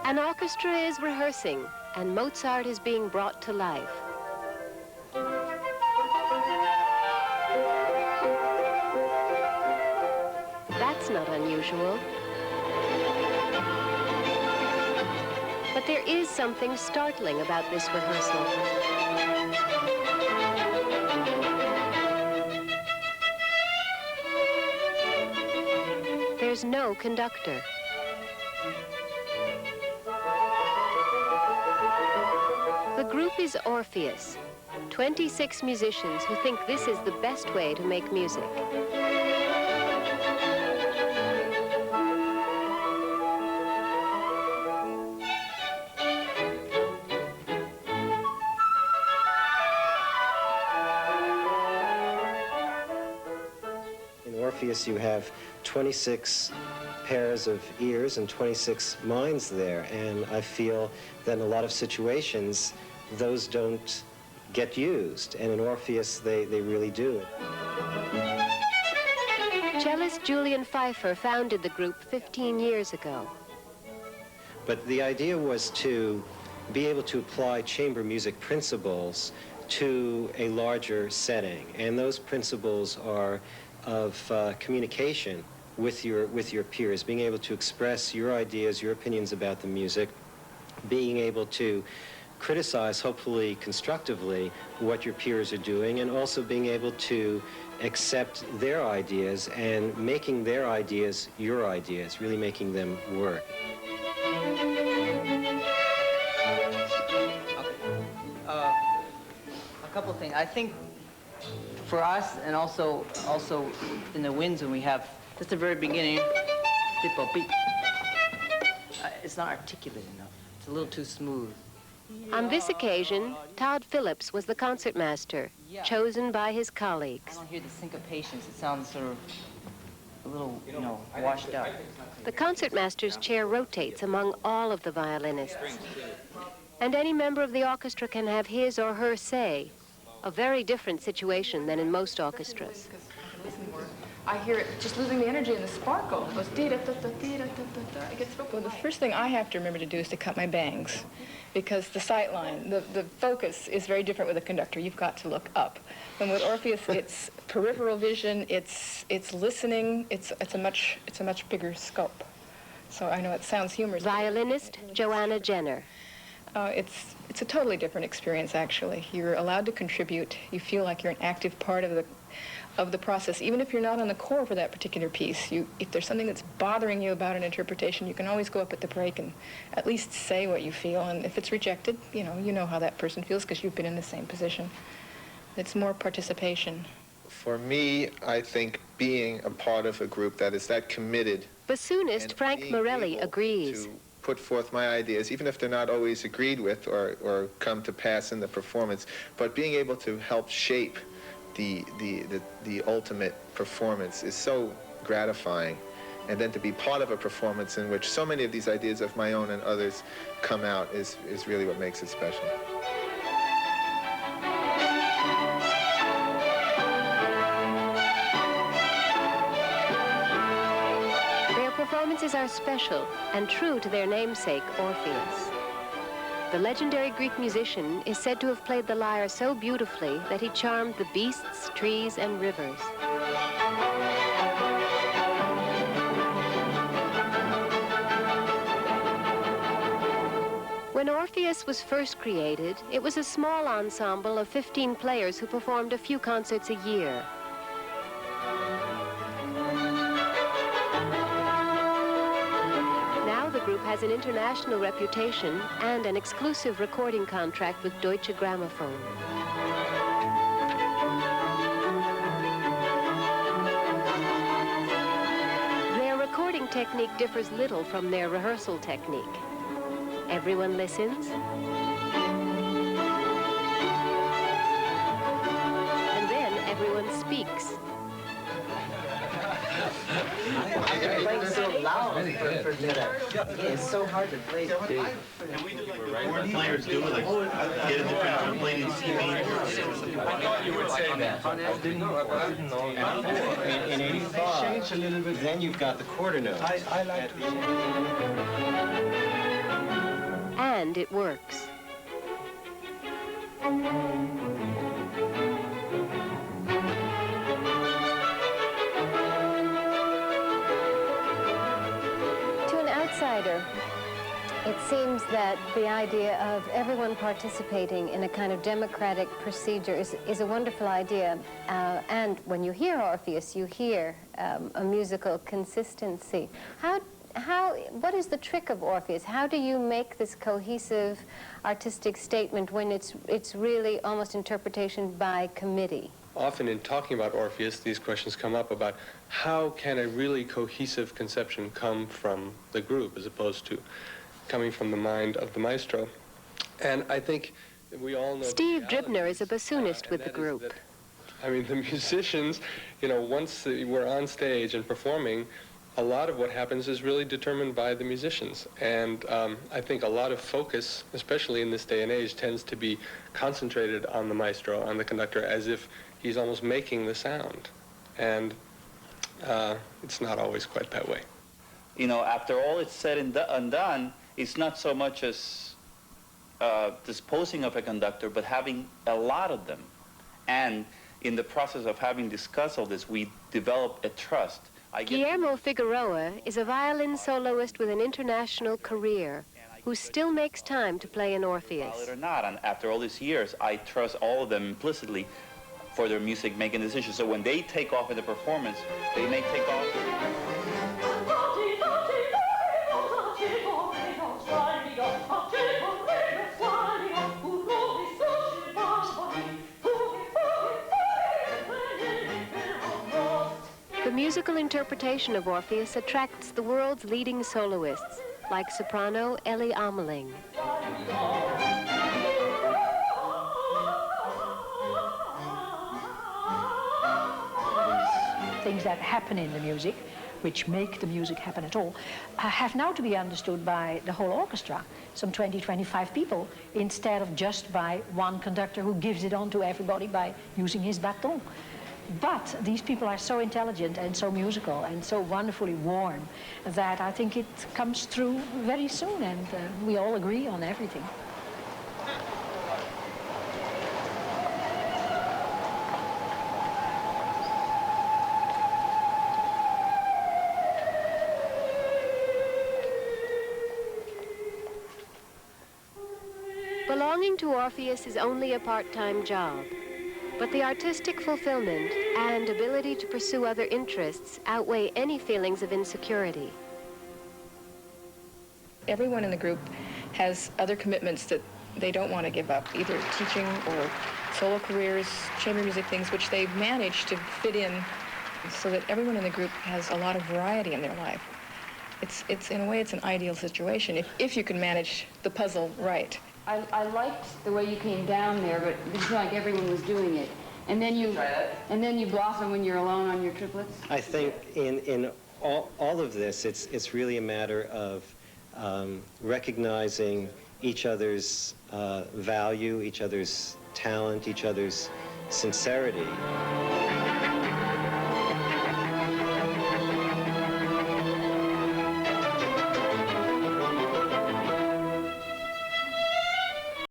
An orchestra is rehearsing, and Mozart is being brought to life. That's not unusual. But there is something startling about this rehearsal. There's no conductor. The group is Orpheus, 26 musicians who think this is the best way to make music. In Orpheus, you have 26 pairs of ears and 26 minds there, and I feel that in a lot of situations those don't get used, and in Orpheus they really do. Cellist Julian Fifer founded the group 15 years ago. But the idea was to be able to apply chamber music principles to a larger setting, and those principles are of communication with your peers, being able to express your ideas, your opinions about the music, being able to criticize, hopefully constructively, what your peers are doing, and also being able to accept their ideas and making their ideas your ideas, really making them work. A couple of things. I think for us, and also in the winds when we have just the very beginning, it's not articulate enough. It's a little too smooth. On this occasion, Todd Phillips was the concertmaster, chosen by his colleagues. I don't hear the syncopations. It sounds sort of a little, washed out. The concertmaster's chair rotates among all of the violinists. And any member of the orchestra can have his or her say, a very different situation than in most orchestras. I hear it just losing the energy and the sparkle. It goes dee-da-da-da-dee-da-da-da-da. It gets well, the first thing I have to remember to do is to cut my bangs, because the sight line, the focus is very different with a conductor. You've got to look up. And with Orpheus, it's peripheral vision, it's listening, it's a much bigger scope. So I know it sounds humorous. Violinist Joanna Jenner. It's a totally different experience, actually. You're allowed to contribute. You feel like you're an active part of the process, even if you're not on the core for that particular piece. If there's something that's bothering you about an interpretation, you can always go up at the break and at least say what you feel. And if it's rejected, you know how that person feels because you've been in the same position. It's more participation. For me, I think being a part of a group that is that committed. Bassoonist Frank Morelli agrees. To put forth my ideas, even if they're not always agreed with or come to pass in the performance, but being able to help shape the ultimate performance is so gratifying. And then to be part of a performance in which so many of these ideas of my own and others come out is really what makes it special. Their performances are special and true to their namesake, Orpheus. The legendary Greek musician is said to have played the lyre so beautifully that he charmed the beasts, trees, and rivers. When Orpheus was first created, it was a small ensemble of 15 players who performed a few concerts a year. Has an international reputation and an exclusive recording contract with Deutsche Grammophon. Their recording technique differs little from their rehearsal technique. Everyone listens, and then everyone speaks. playing so loud for it's so hard to play. And we do like the board players do, like get a different template and see me. I thought you would say that. I didn't know. In 85, then you've got the quarter note. I like to. And it works. To an outsider, it seems that the idea of everyone participating in a kind of democratic procedure is a wonderful idea. And when you hear Orpheus, you hear a musical consistency. What is the trick of Orpheus? How do you make this cohesive artistic statement when it's really almost interpretation by committee? Often in talking about Orpheus, these questions come up about how can a really cohesive conception come from the group as opposed to coming from the mind of the maestro. And I think we all know... Steve Dibner is a bassoonist with the group. I mean, the musicians, you know, once we're on stage and performing, a lot of what happens is really determined by the musicians. And I think a lot of focus, especially in this day and age, tends to be concentrated on the maestro, on the conductor, as if he's almost making the sound. And it's not always quite that way. You know, after all it's said and done, it's not so much as disposing of a conductor, but having a lot of them. And in the process of having discussed all this, we develop a trust. Guillermo Figueroa is a violin soloist with an international career who still makes time to play in Orpheus. Valid or not, and after all these years, I trust all of them implicitly for their music-making decisions. So when they take off in the performance, they may take off. The musical interpretation of Orpheus attracts the world's leading soloists, like soprano Elly Ameling. Things that happen in the music, which make the music happen at all, have now to be understood by the whole orchestra, some 20, 25 people, instead of just by one conductor who gives it on to everybody by using his baton. But these people are so intelligent and so musical and so wonderfully warm that I think it comes through very soon, and we all agree on everything. Belonging to Orpheus is only a part-time job, but the artistic fulfillment and ability to pursue other interests outweigh any feelings of insecurity. Everyone in the group has other commitments that they don't want to give up, either teaching or solo careers, chamber music things, which they've managed to fit in so that everyone in the group has a lot of variety in their life. It's in a way, it's an ideal situation if you can manage the puzzle right. I liked the way you came down there, but it was like everyone was doing it. And then you blossom when you're alone on your triplets. I think in all of this, it's really a matter of recognizing each other's value, each other's talent, each other's sincerity.